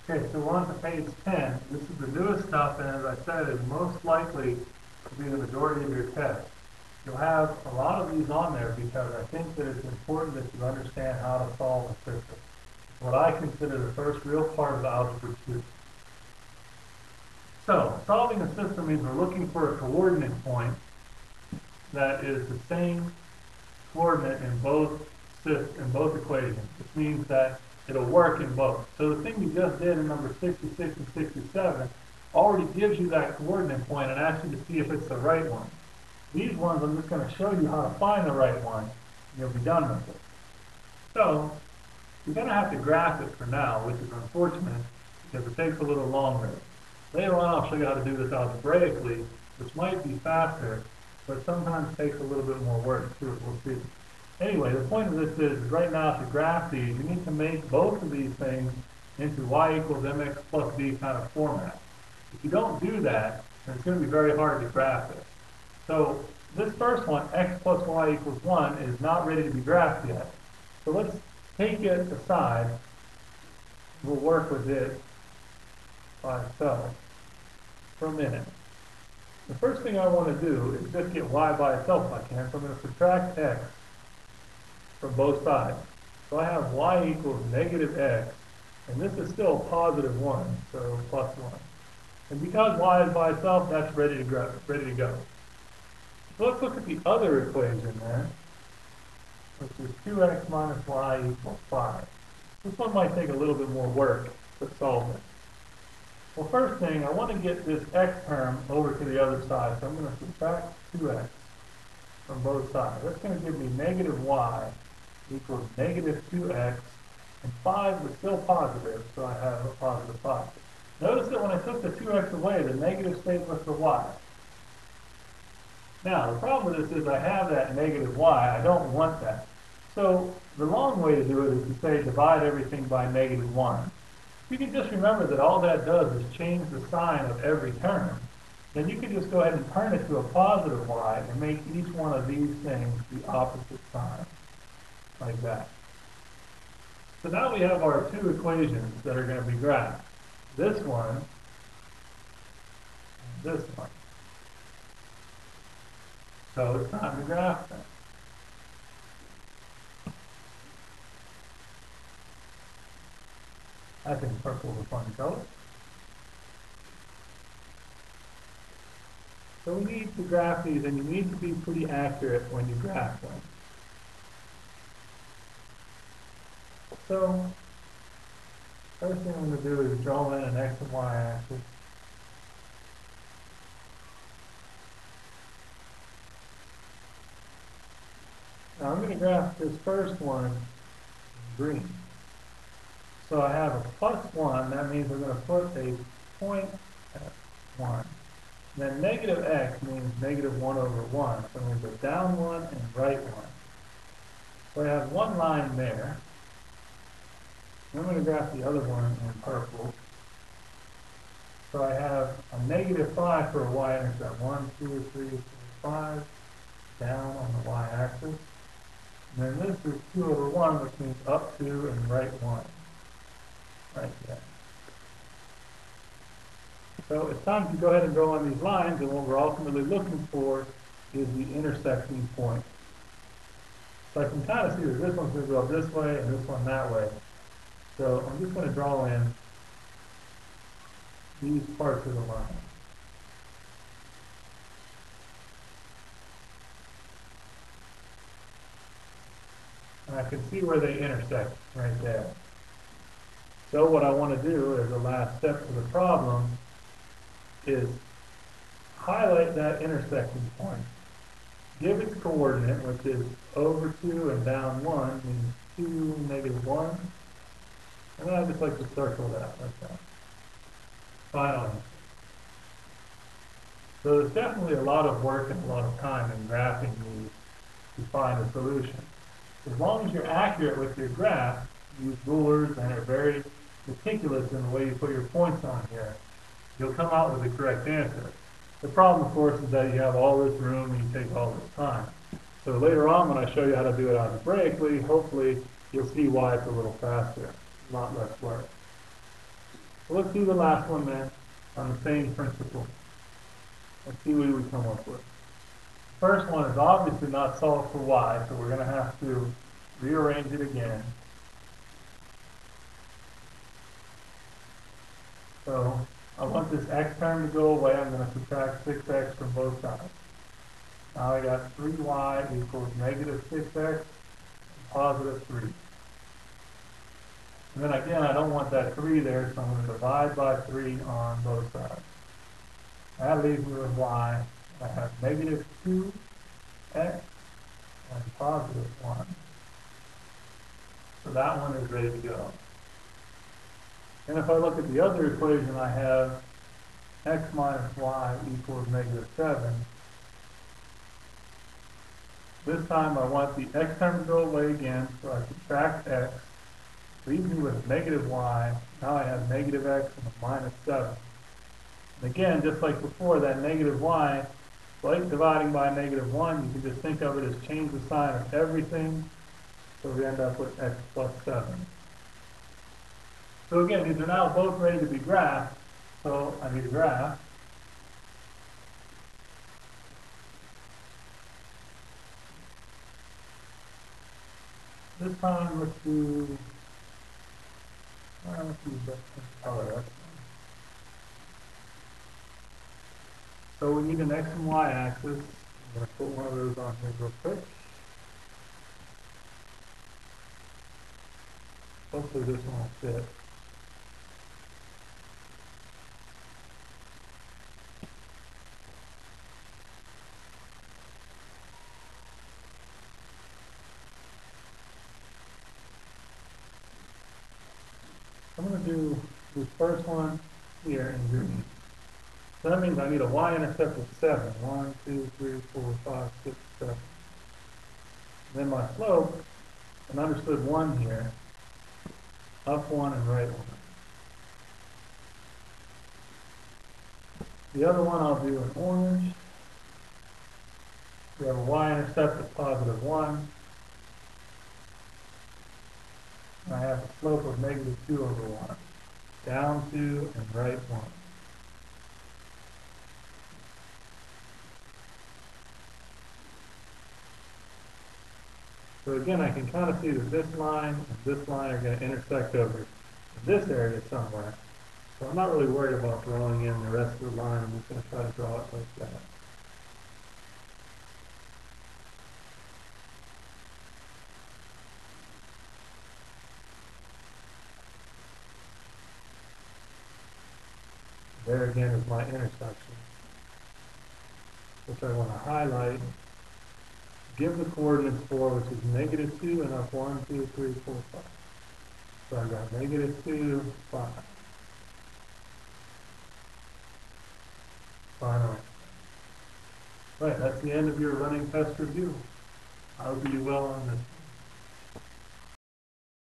Okay, so we're on to page 10. This is the newest stuff, and as I said, is most likely to be the majority of your test. You'll have a lot of these on there because I think that it's important that you understand how to solve a system. What I consider the first real part of Algebra 2. So, solving a system means we're looking for a coordinate point that is the same coordinate in both equations, which means that it'll work in both. So the thing you just did in number 66 and 67 already gives you that coordinate point and asks you to see if it's the right one. These ones, I'm just going to show you how to find the right one, and you'll be done with it. So you're going to have to graph it for now, which is unfortunate because it takes a little longer. Later on, I'll show you how to do this algebraically, which might be faster, but sometimes takes a little bit more work too. We'll see. Anyway, the point of this is right now to graph these, you need to make both of these things into y equals mx plus b kind of format. If you don't do that, then it's going to be very hard to graph it. So this first one, x plus y equals 1, is not ready to be graphed yet. So let's take it aside. We'll work with it by itself for a minute. The first thing I want to do is just get y by itself if I can. So I'm going to subtract x from both sides. So I have y equals negative x, and this is still a positive 1, so plus 1. And because y is by itself, that's ready to go. So let's look at the other equation there, which is 2x minus y equals 5. This one might take a little bit more work to solve it. Well, first thing, I want to get this x term over to the other side, so I'm going to subtract 2x from both sides. That's going to give me negative y equals negative 2x, and 5 is still positive, so I have a positive 5. Notice that when I took the 2x away, the negative stayed with the y. Now, the problem with this is I have that negative y. I don't want that. So the long way to do it is to say divide everything by negative 1. You can just remember that all that does is change the sign of every term. Then you can just go ahead and turn it to a positive y and make each one of these things the opposite sign, like that. So now we have our two equations that are going to be graphed. This one and this one. So it's time to graph them. I think purple is a fun color. So we need to graph these, and you need to be pretty accurate when you graph them. So first thing I'm going to do is draw in an x and y axis. Now I'm going to graph this first one in green. So I have a plus 1, that means we're going to put a point at 1. Then negative x means negative 1 over 1. So I'm going to go down 1 and right 1. So I have one line there. I'm going to graph the other one in purple. So I have a negative 5 for a y-intercept. 1, 2, 3, 4, 5. Down on the y-axis. And then this is 2 over 1, which means up 2 and right 1. Right there. So it's time to go ahead and draw on these lines, and what we're ultimately looking for is the intersecting point. So I can kind of see that this one's going to go up this way and this one that way. So I'm just going to draw in these parts of the line. And I can see where they intersect right there. So what I want to do as the last step to the problem is highlight that intersecting point. Give its coordinate, which is over 2 and down 1, means 2, negative 1. And then I just like to circle that like that. Finally. So there's definitely a lot of work and a lot of time in graphing these to find a solution. As long as you're accurate with your graph, use rulers and are very meticulous in the way you put your points on here, you'll come out with the correct answer. The problem, of course, is that you have all this room and you take all this time. So later on, when I show you how to do it algebraically, hopefully you'll see why it's a little faster, a lot less work. So let's do the last one then, on the same principle. Let's see what we come up with. First one is obviously not solved for y, so we're going to have to rearrange it again. So I want this x term to go away. I'm going to subtract 6x from both sides. Now I got 3y equals negative 6x and positive 3. And then again, I don't want that 3 there, so I'm going to divide by 3 on both sides. That leaves me with y. I have negative 2x and positive 1. So that one is ready to go. And if I look at the other equation, I have x minus y equals negative 7. This time I want the x term to go away again, so I subtract x, leaves me with negative y. Now I have negative x and a minus 7. And again, just like before, that negative y, like dividing by negative 1, you can just think of it as change the sign of everything, so we end up with x plus 7. So again, these are now both ready to be graphed, so I need a graph. This time, let's do that color. That's fine. So we need an x and y axis. I'm going to put one of those on here real quick. Hopefully this one will fit. I'm going to do this first one here in green. So that means I need a y-intercept of 7. 1, 2, 3, 4, 5, 6, 7. Then my slope, an understood 1 here, up 1 and right 1. The other one I'll do in orange. We have a y-intercept of positive 1. And I have a slope of negative 2 over 1. Down 2 and right 1. So again, I can kind of see that this line and this line are going to intersect over in this area somewhere. So I'm not really worried about drawing in the rest of the line. I'm just going to try to draw it like that. There again is my intersection, which I want to highlight. Give the coordinates for, which is negative 2 and up 1, 2, 3, 4, 5. So I've got negative 2, 5. Finally. Right, that's the end of your running test review. I hope you do well on this.